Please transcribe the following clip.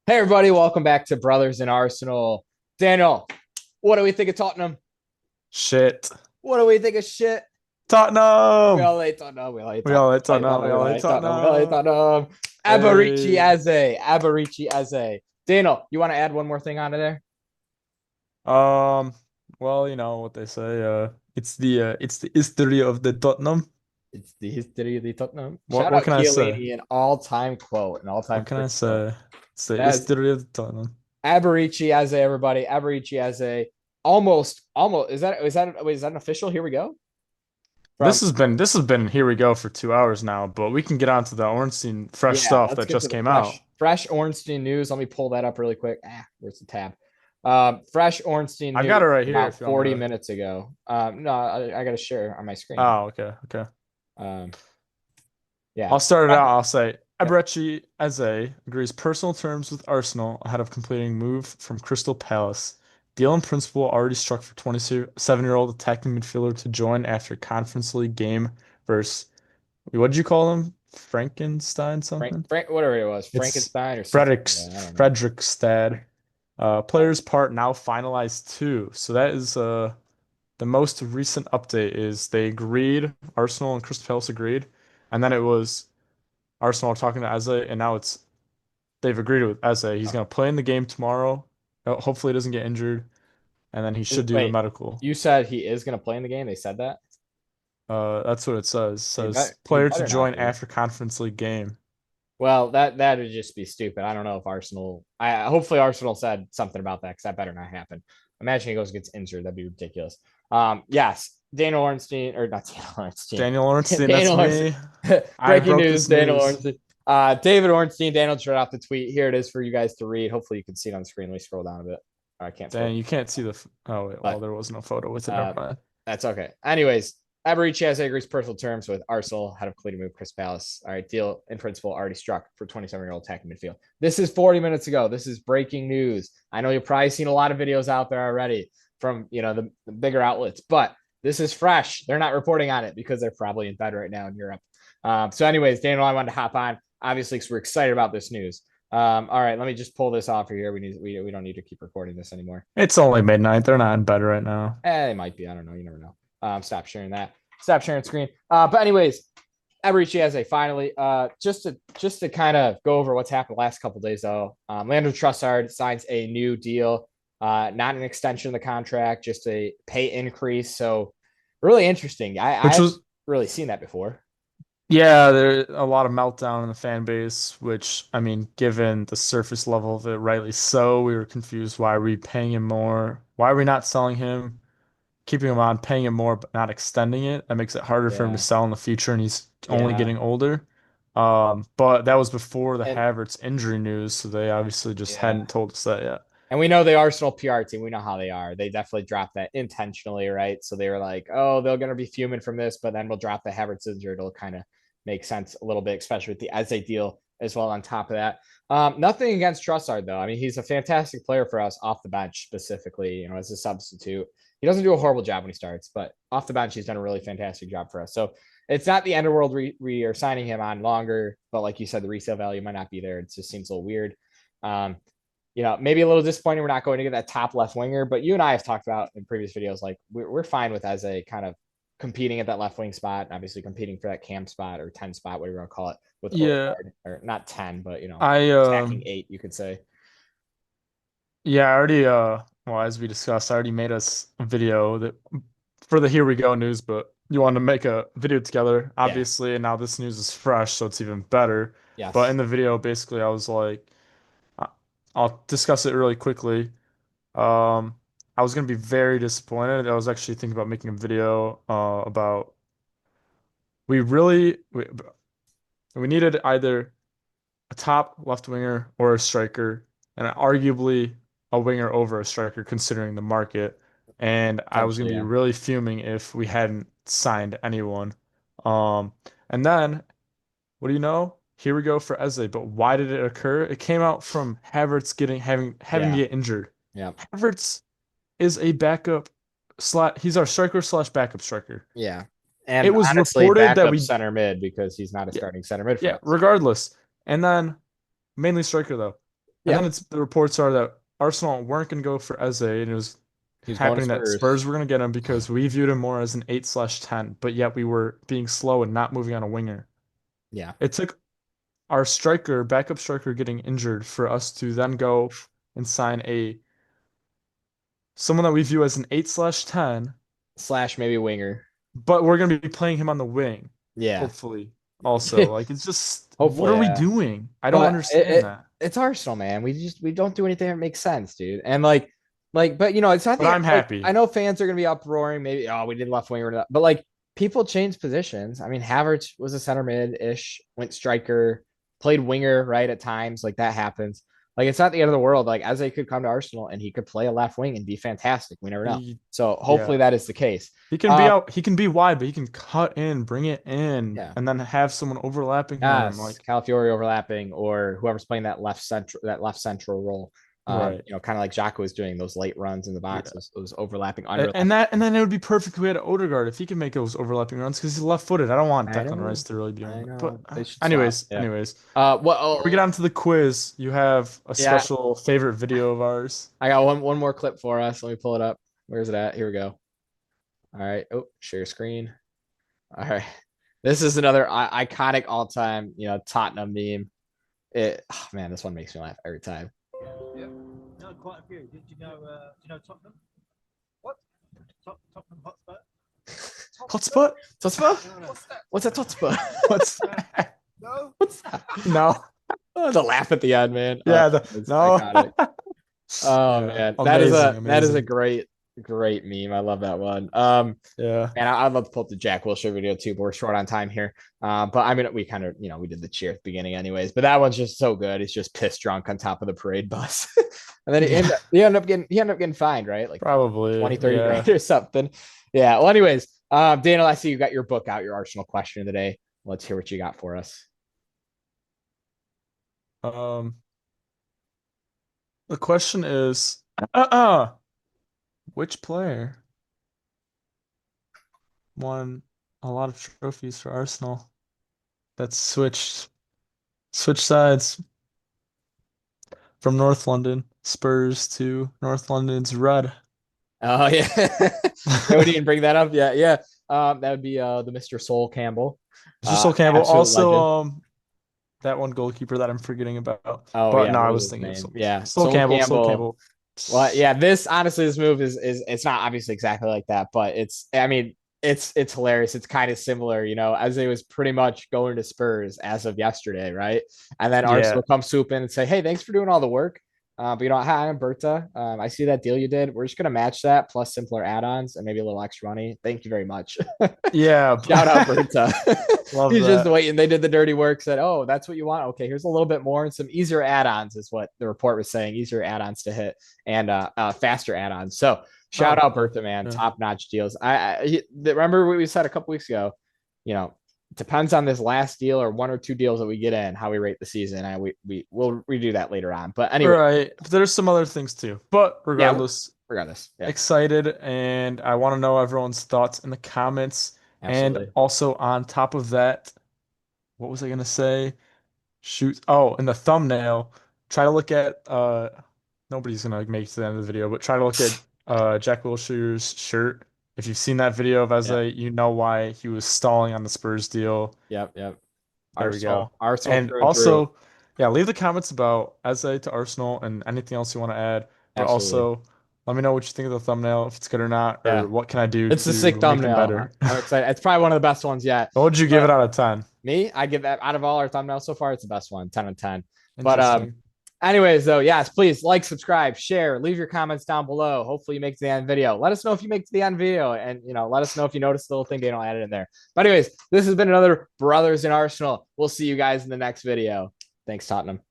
Hey everybody, welcome back to Brothers in Arsenal. Daniel, what do we think of Tottenham? Shit. What do we think of shit? We Tottenham. all hate Tottenham. We all hate We Tottenham. all hate We all hate Tottenham. Tottenham. We We all all hate hate Tottenham. We all hate Tottenham. Tottenham. Eberechi Hey. Eze. Eberechi Eze. Daniel, you want to add one more thing onto there? Um. Well, you know what they say. It's the history of the Tottenham. It's the history of the Tottenham. What Shout what out can I say? Chiellini, an all-time quote, an all-time What can I freaking quote. say? It's the That is history of the Tottenham. Eberechi Eze, everybody. Eberechi Eze. Almost. Is that an official? Here we go. From This has been here we go for 2 hours now, but we can get on to the Ornstein fresh Yeah, stuff let's that get to just the came fresh out. fresh Ornstein news. Let me pull that up really quick. Where's the tab? Fresh Ornstein I've got news it right here about if you want me 40 to. minutes ago. No, I got to share on my screen. Oh, okay, okay. Um, yeah. I'll start it Fresh- out. I'll say Yep. Eberechi Eze agrees personal terms with Arsenal ahead of completing move from Crystal Palace. Deal in principle already struck for 27-year-old attacking midfielder to join after Conference League game versus what did you call him? Frankenstein something? Frank, whatever it was, It's Frankenstein or something like Frederiks that. I don't know. Fredrikstad. Players part now finalized too. So that is the most recent update is they agreed, Arsenal and Crystal Palace agreed, and then it was Arsenal are talking to Eze, and now they've agreed with Eze. He's Oh. gonna play in the game tomorrow. Hopefully, he doesn't get injured, and then he should do the Wait, medical. you said he is going to play in the game? They said that? That's what it says. It He says bet he player to better not join be. after Conference League game. Well, that would just be stupid. I don't know if Arsenal. I hopefully Arsenal said something about that because that better not happen. Imagine he goes gets injured. That'd be ridiculous. Yes, Daniel Ornstein or not Daniel Ornstein. Daniel Ornstein, that's Daniel Ornstein. me. I Breaking broke news: this Daniel news. Ornstein. David Ornstein. Daniel just read off the tweet. Here it is for you guys to read. Hopefully you can see it on the screen. Let me scroll down a bit. I can't Dan, scroll, you can't see Oh wait, well but there was no photo with it. Never uh, mind. that's okay. Anyways, Eberechi has agrees personal terms with Arsenal, head of completed move Chris Palace. All right, deal in principle already struck for 27-year-old attacking midfield. This is 40 minutes ago. This is breaking news. I know you've probably seen a lot of videos out there already from the bigger outlets, but this is fresh. They're not reporting on it because they're probably in bed right now in Europe. Anyways, Daniel, I wanted to hop on obviously because we're excited about this news. All right, let me just pull this off here. We don't need to keep recording this anymore. It's only midnight. They're not in bed right now. They might be. I don't know. You never know. Stop sharing that. Stop sharing screen. But anyways, Eberechi Eze finally. Just to kind of go over what's happened the last couple of days though. Landon Trussard signs a new deal. Not an extension of the contract, just a pay increase. So really interesting. I Which haven't was really seen that before. Yeah, there's a lot of meltdown in the fan base, which, I mean, given the surface level of it, rightly so, we were confused. Why are we paying him more? Why are we not selling him, keeping him on, paying him more, but not extending it? That makes it harder for him to Yeah. sell in the future, and he's only Yeah. getting older. But that was before the And Havertz injury news, so they obviously just yeah. hadn't told us that yet. And we know the Arsenal PR team. We know how they are. They definitely dropped that intentionally, right? So they were like, "Oh, they're going to be fuming from this, but then we'll drop the Havertz injury. It'll kind of make sense a little bit, especially with the Eze deal as well. On top of that, nothing against Trussard though. I mean, he's a fantastic player for us off the bench, specifically, as a substitute. He doesn't do a horrible job when he starts, but off the bench, he's done a really fantastic job for us. So it's not the end of the world. We are signing him on longer, but like you said, the resale value might not be there. It just seems a little weird. Um, maybe a little disappointing we're not going to get that top left winger, but you and I have talked about in previous videos, like we're fine with as a kind of competing at that left wing spot, obviously competing for that cam spot or 10 spot, whatever you want to call it, with Yeah, Odegaard, or not 10, but I attacking eight, you could say. yeah, I already well, as we discussed, I already made us a video that for the Here We Go news, but you wanted to make a video together, Yeah. obviously, and now this news is fresh, so it's even better. But Yes. in the video, basically, I was like, I- I'll discuss it really quickly. Um, I was gonna be very disappointed. I was actually thinking about making a video about we needed either a top left winger or a striker, and arguably a winger over a striker considering the market. And I was gonna Potentially, be yeah. really fuming if we hadn't signed anyone. Um, and then what do you know? Here we go for Eze. But why did it occur? It came out from Havertz having to Yeah. get injured. Yeah. Havertz is a backup slot. He's our striker slash backup striker. Yeah. It And was honestly, reported that backup we center mid because he's not a yeah, starting center mid for yeah, us. regardless. And then mainly striker though. And Yeah, then the reports are that Arsenal weren't going to go for Eze, and it was he was going to happening that Spurs. Spurs were going to get him because we viewed him more as an 8/10, but yet we were being slow and not moving on a winger. Yeah, It took our striker, backup striker, getting injured for us to then go and sign a someone that we view as an 8/10, slash maybe winger. but we're going to be playing him on the wing, Yeah, hopefully. Also, like it's just what hopefully, are we yeah. doing? I don't But understand that. it's Arsenal, man. We don't do anything that makes sense, dude. And but it's not But the I'm like I happy. know fans are gonna be uproaring. Maybe we did left winger, but like people change positions. I mean, Havertz was a center mid ish, went striker, played winger right at times. Like that happens. Like it's not the end of the world. Like Eze could come to Arsenal and he could play a left wing and be fantastic. We never know. He, So yeah. hopefully that is the case. He can be Um, out, he can be wide, but he can cut in, bring it in, yeah. and then have someone overlapping him. Yes, Like, Calafiori overlapping or whoever's playing that left central role. right. Kind of like Jaka was doing those late runs in the Yeah. box, those overlapping, And underlapping. and then it would be perfect if we had Odegaard if he can make those overlapping runs because he's left-footed. I don't want I Declan Rice know, to really be on I it. But know. They should swap. Yeah. anyways, What? before we get on to the quiz, you have a Yeah. special favorite video of ours. I got one more clip for us. Let me pull it up. Where's it at? Here we go. All right. Oh, share screen. All right. This is another iconic all-time, Tottenham meme. Man, this one makes me laugh every time. Yeah, no, quite a few. Do you know Tottenham? What? Tottenham Hotspur? Hotspot? Totspur? No, what's that? What's that Totspur? What's that? No. What's that? No. Oh, the laugh at the end, man. Yeah, It's no. iconic. Oh Yeah, man, amazing, that is a amazing. great meme. I love that one. Yeah. And I'd love to pull up the Jack Wilshere video too, but we're short on time here. But I mean, we kind of we did the cheer at the beginning, anyways. But that one's just so good. He's just pissed drunk on top of the parade bus, and then Yeah. he ended up getting fined, right? Like Probably. 20, 30 Yeah. grand or something. Yeah. Well, anyways, Daniel, I see you got your book out, your Arsenal question of the day. Let's hear what you got for us. Um, the question is, which player won a lot of trophies for Arsenal that switched sides from North London Spurs to North London's Red? Oh yeah. Yeah, we didn't bring that up. Yeah, yeah. That would be the Mr. Sol Campbell. Mr. Sol Campbell. Absolute Also, legend. that one goalkeeper that I'm forgetting about. Oh But yeah, no, I what was was his thinking of name? Yeah, Sol Sol Campbell. Sol Campbell. Campbell. Well, yeah, this move it's not obviously exactly like that, but it's hilarious. It's kind of similar, as it was pretty much going to Spurs as of yesterday, right? And then Yeah. Arsenal come swoop in and say, "Hey, thanks for doing all the work. But hi, I'm Berta. I see that deal you did. We're just gonna match that plus simpler add-ons and maybe a little extra money. Thank you very much." Yeah. Shout out Berta. Love He's just that. waiting. They did the dirty work, said, "Oh, that's what you want. Okay, here's a little bit more and some easier add-ons," is what the report was saying. Easier add-ons to hit and faster add-ons. So shout Oh, out cool. Bertha, man. Yeah. Top-notch deals. Remember what we said a couple weeks ago, depends on this last deal or one or two deals that we get in, how we rate the season. And we'll redo that later on. But anyway, Right. But there's some other things too. But yeah, regardless, regardless. Yeah, excited and I want to know everyone's thoughts in the comments. And absolutely. also on top of that, what was I gonna say? Shoot. Oh, in the thumbnail, try to look at nobody's gonna make it to the end of the video, but try to look at Jack Wilshere's shirt. If you've seen that video of Yeah. Eze, you know why he was stalling on the Spurs deal. Yep. Yep. There we go. Arsenal And through and through. also, yeah, leave the comments about Eze to Arsenal and anything else you want to add. But Absolutely. also, let me know what you think of the thumbnail, if it's good or not, Yeah. or what can I do It's a sick to make them thumbnail. better. I'm excited. It's probably one of the best ones yet. What would you give it But out of 10? me, I give that out of all our thumbnails so far, it's the best one, 10 on 10. But Interesting. anyways, though, yes, please like, subscribe, share, leave your comments down below. Hopefully you make it to the end video. Let us know if you make it to the end video and let us know if you notice the little thing Daniel added in there. But anyways, this has been another Brothers in Arsenal. We'll see you guys in the next video. Thanks, Tottenham.